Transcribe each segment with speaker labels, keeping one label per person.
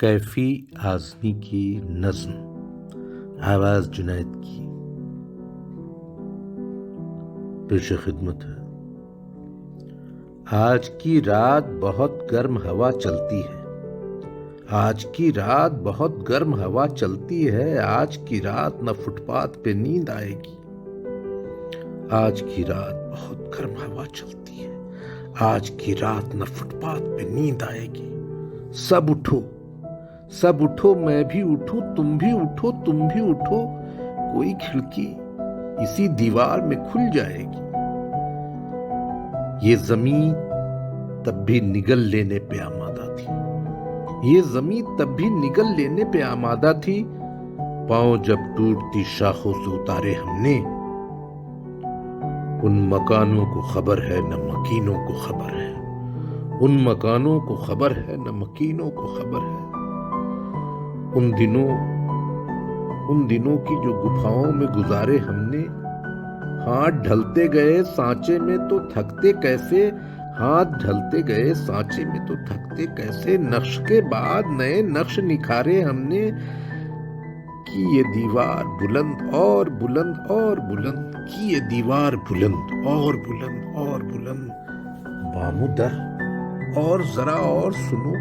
Speaker 1: کیفی اعظمی کی نظم، آواز جنید کی، پیش خدمت ہے۔ آج کی رات بہت گرم ہوا چلتی ہے، آج کی رات بہت گرم ہوا چلتی ہے، آج کی رات نہ فٹ پاتھ پہ نیند آئے گی۔ آج کی رات بہت گرم ہوا چلتی ہے، آج کی رات نہ فٹ پاتھ پہ نیند آئے گی۔ سب اٹھو، سب اٹھو، میں بھی اٹھوں، تم بھی اٹھو، تم بھی اٹھو، کوئی کھڑکی اسی دیوار میں کھل جائے گی۔ یہ زمین تب بھی نگل لینے پہ آمادہ تھی، یہ زمین تب بھی نگل لینے پہ آمادہ تھی، پاؤں جب ٹوٹتی شاخوں سے اتارے ہم نے۔ ان مکانوں کو خبر ہے نہ مکینوں کو خبر ہے، ان مکانوں کو خبر ہے نہ مکینوں کو خبر ہے۔ ان دنوں کی جو گپھاؤں میں گزارے ہم نے، ہاتھ ڈھلتے گئے سانچے میں تو تھکتے کیسے، ہاتھ ڈھلتے گئے سانچے میں تو تھکتے کیسے، نقش کے بعد نئے نقش نکھارے ہم نے، کی یہ دیوار بلند اور بلند اور بلند، کی یہ دیوار بلند اور بلند اور بلند۔ بامو در اور ذرا اور سنو،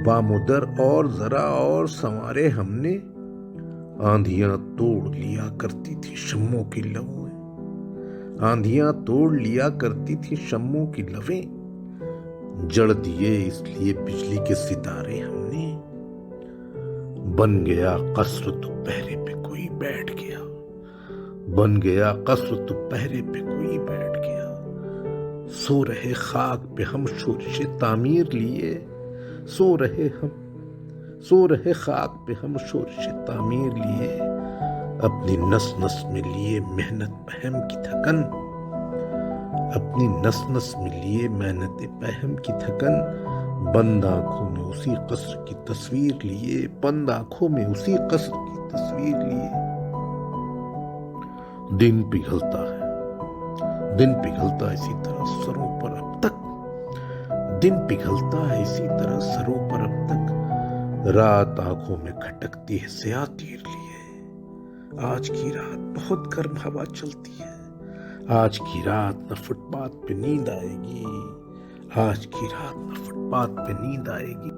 Speaker 1: بامو در اور ذرا اور سنوارے ہم نے، آندھیاں توڑ لیا کرتی تھی شموں کی لویں، آندھیاں توڑ لیا کرتی تھی شموں کی لویں، جڑ دیے اس لیے بجلی کے ستارے ہم نے۔ بن گیا قصر تو پہرے پہ کوئی بیٹھ گیا، بن گیا قصر تو پہرے پہ کوئی بیٹھ گیا، سو رہے خاک پہ ہم شورش تعمیر لیے، سو رہے خاک پہ ہم شورش تعمیر لیے، اپنی نس نس میں لیے محنت پہم کی تھکن، اپنی نس نس میں لیے محنت پہم کی تھکن، بند آنکھوں میں اسی قصر کی تصویر لیے، بند آنکھوں میں اسی قصر کی تصویر لیے۔ دن پگھلتا ہے، دن پگھلتا اسی طرح سروں پر اب تک، دن پگھلتا ہے اسی طرح سروں پر اب تک، رات آنکھوں میں کھٹکتی ہے سیاہ تیر لیے۔ آج کی رات بہت گرم ہوا چلتی ہے، آج کی رات نہ فٹ پاتھ پہ نیند آئے گی، آج کی رات نہ فٹ پاتھ پہ نیند آئے گی۔